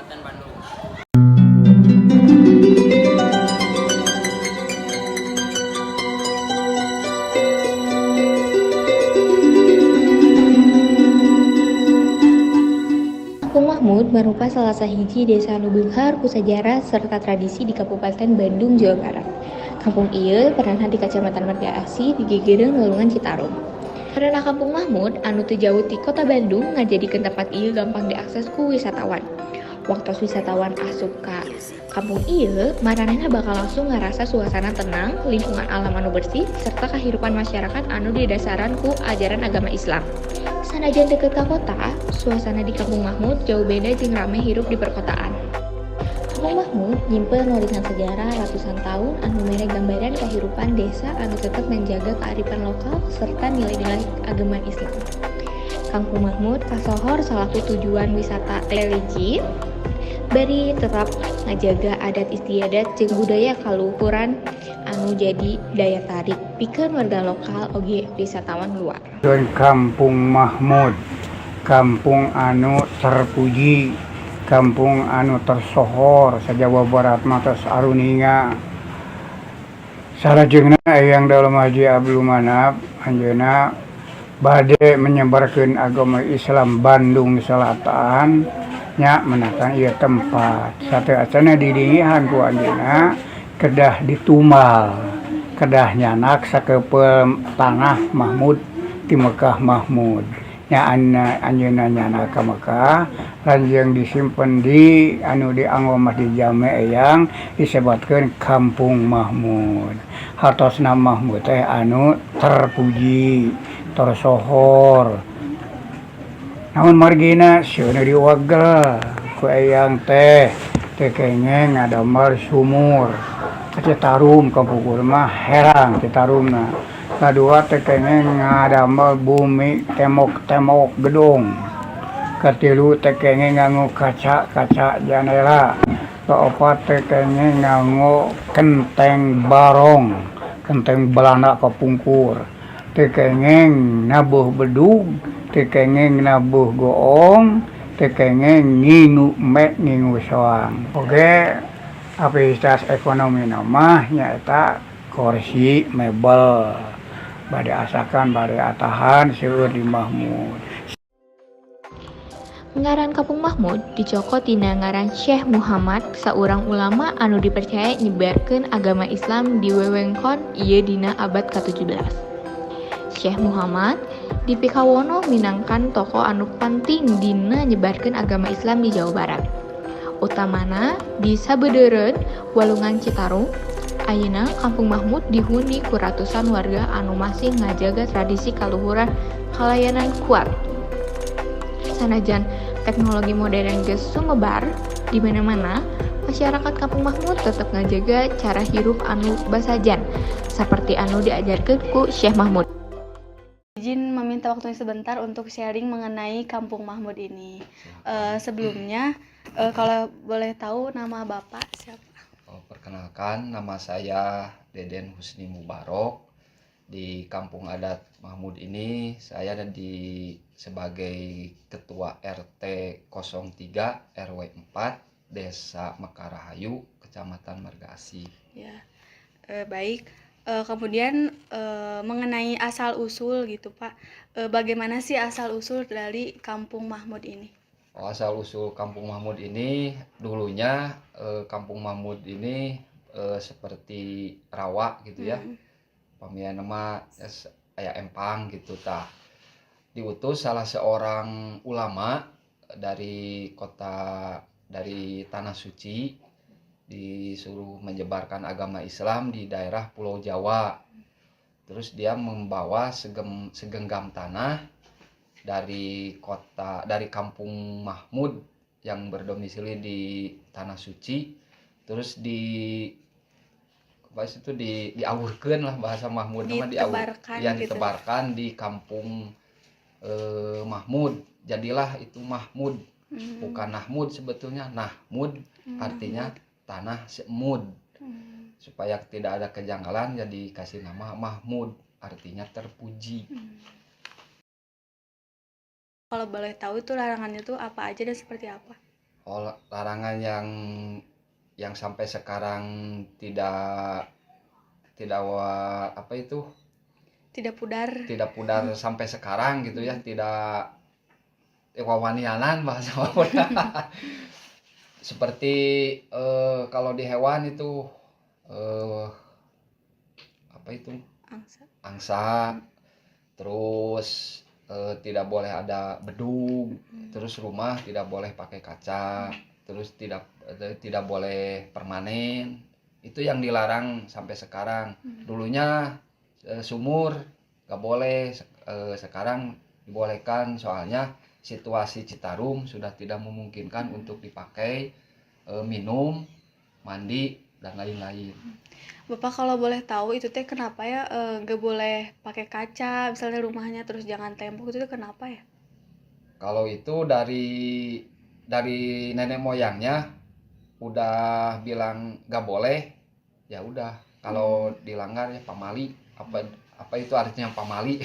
Kabupaten Bandung. Kampung Mahmud merupakan salah sahiji desa anu beunghar ku sajarah serta tradisi di Kabupaten Bandung, Jawa Barat. Kampung ieu peranna di Kacamatan Marga Asih di gigireun Walungan Citarum. Karena Kampung Mahmud anu teu jauh ti Kota Bandung ngajadikeun tempat ieu gampang diakses ku wisatawan. Waktu wisatawan asup ka kampung ieu, maranehna bakal langsung ngarasa suasana tenang, lingkungan alam anu bersih, serta kehidupan masyarakat anu didasaran ku ajaran agama Islam. Sanajan deket ka kota, suasana di Kampung Mahmud jauh beda jeung rame hirup di perkotaan. Kampung Mahmud nyimpen warisan sejarah ratusan tahun anu mere gambaran kehidupan desa anu tetep menjaga kearifan lokal serta nilai-nilai agama Islam. Kampung Mahmud kasohor salaku tujuan wisata religi, bari tetap ngajaga adat istiadat jeung budaya kaluhuran anu jadi daya tarik pikeun warga lokal oge wisatawan luar. Kampung Mahmud, kampung anu terpuji, kampung anu tersohor sajawa barat mata aruninga. Salajengna Eyang Dalam Haji Abdul Manap anjeunna bade menyebarkeun agama Islam Bandung Selatan nya menakan ieu tempat. Sateasana didingihan ku anjeunna kedah ditumal, kedah nyanak sakepeul tanah Mahmud di Mekah Mahmud. Nya anjeunna nyana ka Mekah lanjeng disimpen di anu dianggo mah di Jame Eyang disebatkeun Kampung Mahmud. Hartosna Mahmud teh anu terpuji, tersohor. Namun margina sieuna diwagel ku Eyang teh kengeng ngadamel sumur. Citarum kapukur mah herang Citarumna. Kadua teh kengeng ngadamel bumi temok-temok gedung. Katilu teh kengeng nganggo kaca-kaca jendela. Kaopat teh kengeng nganggo kenteng barong, kenteng Belanda kapungkur. Teh kengeng nabuh bedug, teh kengeng nabuh goong, teh kengeng ngingu soang. Oge aktivitas ekonomi mah nyaeta kursi mebel. Bade asakan bade atahan seueur di Mahmud. Ngaran Kampung Mahmud dicokot tina ngaran Syekh Muhammad, saurang ulama anu dipercaya nyebarkeun agama Islam di wewengkon ieu dina abad ke-17. Syekh Muhammad dipikawono minangkan tokoh anu penting dina nyebarkeun agama Islam di Jawa Barat. Utamana di sabeudeureuan Walungan Citarum. Ayeuna Kampung Mahmud dihuni ku ratusan warga anu masih ngajaga tradisi kaluhuran kalayanan kuat. Sanajan teknologi modern geus sumebar di mana-mana, masyarakat Kampung Mahmud tetap ngajaga cara hirup anu basajan seperti anu diajarkeun ku Syekh Mahmud. Izin meminta waktunya sebentar untuk sharing mengenai Kampung Mahmud ini. Sebelumnya, kalau boleh tahu nama Bapak siapa? Perkenalkan, nama saya Deden Husni Mubarok. Di Kampung Adat Mahmud ini saya ada sebagai Ketua RT 03 RW 4 Desa Mekarahayu, Kecamatan Marga Asih. Ya, baik. Kemudian mengenai asal usul gitu Pak, bagaimana sih asal usul dari Kampung Mahmud ini? Asal usul Kampung Mahmud ini dulunya Kampung Mahmud ini seperti rawa gitu ya. Pamian nama aya empang gitu tah. Diutus salah seorang ulama dari Tanah Suci, disuruh menyebarkan agama Islam di daerah Pulau Jawa. Terus dia membawa segenggam tanah dari Kampung Mahmud yang berdomisili di Tanah Suci. Terus diawurkeun lah bahasa Mahmud nama ditebarkan di Kampung Mahmud. Jadilah itu Mahmud. Bukan Nahmud sebetulnya. Nahmud artinya tanah semud. Supaya tidak ada kejanggalan jadi kasih nama Mahmud, artinya terpuji. Kalau boleh tahu itu larangannya tuh apa aja dan seperti apa? larangan yang sampai sekarang tidak apa itu tidak pudar sampai sekarang gitu ya, tidak wawanianan bahasa Papua. Seperti kalau di hewan itu apa itu angsa, terus tidak boleh ada bedug, terus rumah tidak boleh pakai kaca, terus tidak boleh permanen. Itu yang dilarang sampai sekarang. Dulunya sumur gak boleh, sekarang dibolehkan, soalnya situasi Citarum sudah tidak memungkinkan untuk dipakai minum, mandi, dan lain-lain. Bapak kalau boleh tahu itu teh kenapa ya gak boleh pakai kaca misalnya rumahnya, terus jangan tembok, itu kenapa ya? Kalau itu dari nenek moyangnya udah bilang gak boleh, ya udah. Kalau dilanggar ya pamali. Apa itu artinya pamali?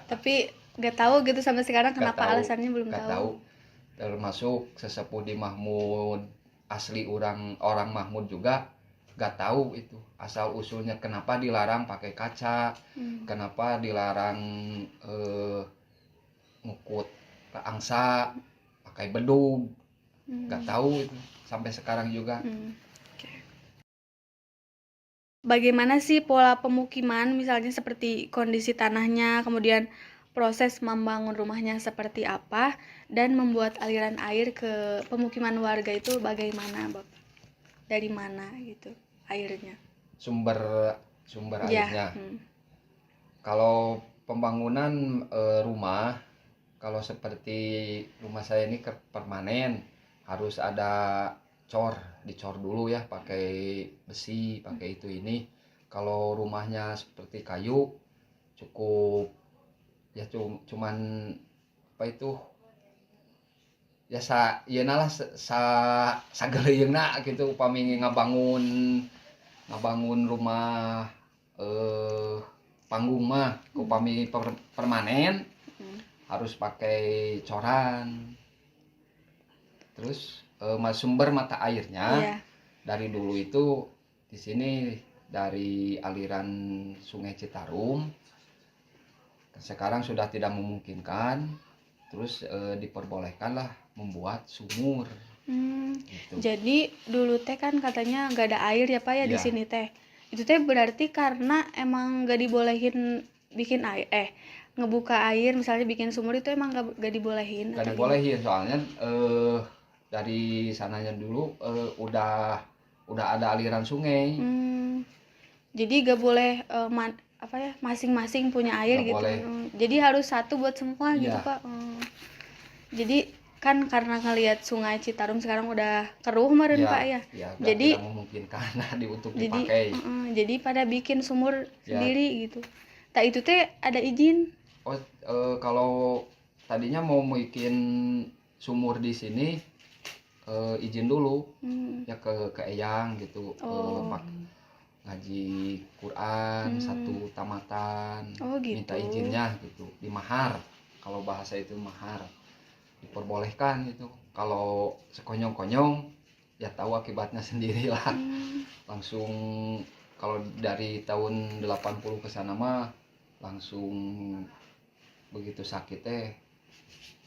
Tapi gak tahu gitu sampai sekarang kenapa alasannya belum gak tahu. Termasuk sesepuh di Mahmud, asli orang Mahmud juga gak tahu itu asal usulnya kenapa dilarang pakai kaca, kenapa dilarang ngukut ke angsa pakai bedug, gak tahu itu sampai sekarang juga. Bagaimana sih pola pemukiman, misalnya seperti kondisi tanahnya, kemudian proses membangun rumahnya seperti apa, dan membuat aliran air ke pemukiman warga itu bagaimana, Bapak? Dari mana gitu airnya? Sumber airnya. Kalau pembangunan rumah, kalau seperti rumah saya ini permanen, harus ada dicor dulu ya, pakai besi, pakai itu ini. Kalau rumahnya seperti kayu, cukup ya cuman apa itu ya nalah sageleungna gitu, upami ngabangun rumah panggung mah, upami permanen harus pakai coran. Terus sumber mata airnya dari dulu itu di sini dari aliran Sungai Citarum, sekarang sudah tidak memungkinkan, terus diperbolehkanlah membuat sumur. Gitu. Jadi dulu teh kan katanya nggak ada air ya Pak ya di sini teh. Itu teh berarti karena emang nggak dibolehin bikin air, ngebuka air misalnya bikin sumur itu emang nggak dibolehin. Nggak dibolehin soalnya dari sananya dulu udah ada aliran sungai. Jadi nggak boleh masing-masing punya air gak gitu. Boleh. Jadi harus satu buat semua gitu Pak. Jadi kan karena ngelihat Sungai Citarum sekarang udah keruh kemarin Pak ya. Jadi tidak memungkinkan untuk dipakai. Jadi pada bikin sumur sendiri gitu. Tak itu teh ada izin. Kalau tadinya mau bikin sumur di sini izin dulu ya ke Eyang gitu. Ngaji Quran 1 tamatan, gitu. Minta izinnya gitu, di mahar, kalau bahasa itu mahar, diperbolehkan gitu. Kalau sekonyong-konyong ya tahu akibatnya sendirilah. Langsung kalau dari tahun 80 ke sana mah langsung begitu sakit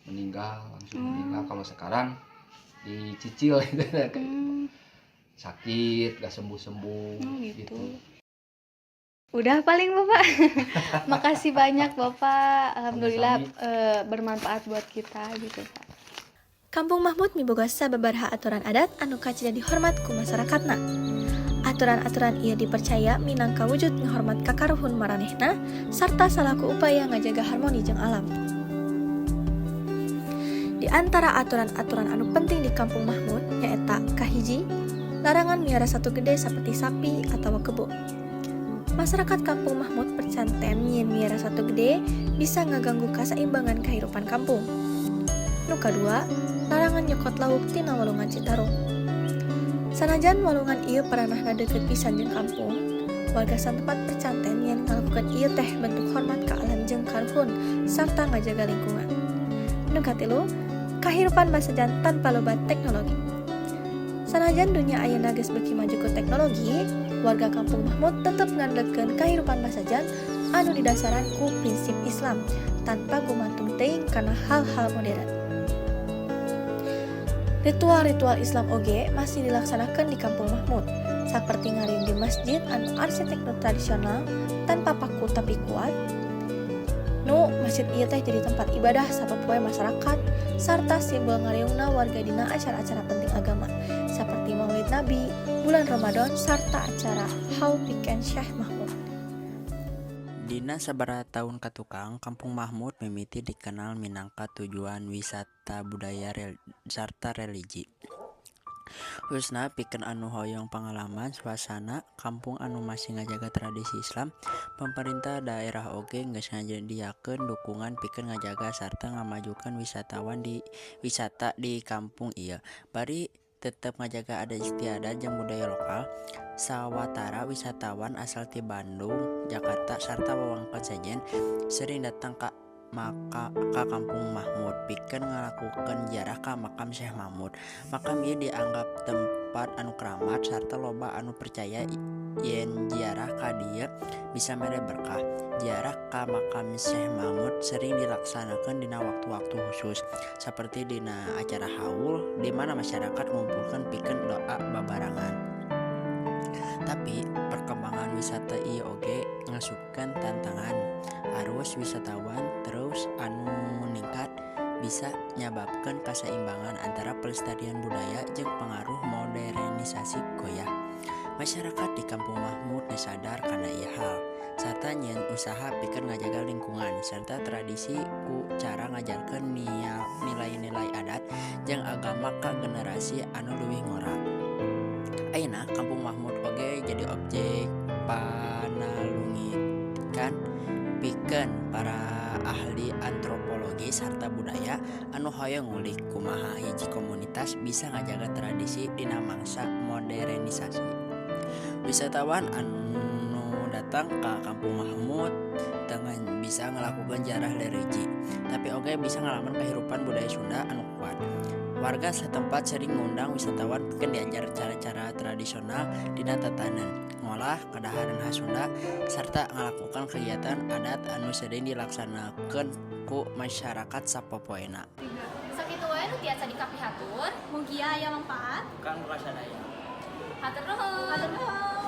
meninggal. Kalau sekarang dicicil gitu. Sakit gak sembuh-sembuh gitu. Udah paling Bapak. Makasih banyak Bapak. Alhamdulillah bermanfaat buat kita gitu Pak. Kampung Mahmud miboga sababaraha aturan adat anu kacida dihormat ku masyarakatna. Aturan-aturan ieu dipercaya minangka wujud ngahormat kakaruhun maranehna sarta salaku upaya ngajaga harmoni jeung alam. Di antara aturan-aturan anu penting di Kampung Mahmud nyaeta kahiji, larangan miara satu gede seperti sapi atau kebo. Masyarakat Kampung Mahmud percanten yen miara satu gede bisa ngaganggu kaseimbangan kehidupan kampung. Nu kadua, larangan nyokot lauk tina walungan Citarum. Sanajan walungan ieu paranahna deukeut pisan jeung kampung, warga satempat percanten yen ngalakukeun ieu teh bentuk hormat ka alam jeung karuhun sarta ngajaga lingkungan. Nu katilu, kahirupan basajan tanpa loba teknologi. Sanajan dunia ayeuna geus beuki maju ku teknologi, warga Kampung Mahmud tetep ngandelekeun kahirupan basajan anu didasaran ku prinsip Islam tanpa gumantung teuing kana hal-hal modern. Ritual-ritual Islam oge masih dilaksanakan di Kampung Mahmud, seperti ngariung di masjid anu arsitektur tradisional tanpa paku tapi kuat. Masjid ieu teh jadi tempat ibadah sapopoe masyarakat sarta simbol ngariungna warga dina acara-acara penting agama seperti Maulid Nabi, bulan Ramadan sarta acara Haul Piken Syekh Mahmud. Dina sabaraha tahun katukang, Kampung Mahmud mimiti dikenal minangka tujuan wisata budaya sarta religi. Khususna pikeun anu hoyong pengalaman suasana kampung anu masih ngajaga tradisi Islam, pemerintah daerah oge geus ngajadiakeun dukungan pikeun ngajaga sarta ngamajukeun wisata di kampung ieu. Bari tetep ngajaga adat istiadat jeung budaya lokal. Sawatara wisatawan asal ti Bandung, Jakarta sarta wewengkon sejen sering datang ka Kampung Mahmud pikeun ngalakukeun ziarah ka makam Syekh Mahmud. Makam ieu dianggap tempat anu keramat sarta loba anu percaya yen ziarah ka dieu bisa mere berkah. Ziarah ka makam Syekh Mahmud sering dilaksanakeun dina waktu-waktu khusus seperti dina acara haul di mana masyarakat ngumpulkeun pikeun doa babarangan. Tapi perkembangan wisata ieu oge ngasupkeun tantangan. Arus wisatawan terus anu meningkat bisa nyababkeun kaseimbangan antara pelestarian budaya jeung pengaruh modernisasi goyah. Masyarakat di Kampung Mahmud sadar kana ieu hal sarta nyieun usaha pikeun ngajaga lingkungan serta tradisi ku cara ngajarkeun nilai-nilai adat jeung agama ka generasi anu leuwih ngora. Ayeuna Kampung Mahmud oge jadi objek panalungitkan pikeun para ahli antropologi sarta budaya anu hoyong ngulik kumaha hiji komunitas bisa ngajaga tradisi dina mangsa modernisasi. Wisatawan anu datang ke Kampung Mahmud dengan bisa ngelakukan ziarah religi, tapi oge bisa ngalaman kehidupan budaya Sunda anu kuat. Warga setempat sering ngundang wisatawan pikeun diajar cara-cara tradisional dina tatanan, ngolah kadaharan khas Sunda sarta ngalakukan kegiatan adat anu sering dilaksanakeun ku masyarakat sapopoena. Sakitu wae nu tiasa dikapihatur, mugia aya manfaat Kang prasadaya. Hatur nuhun.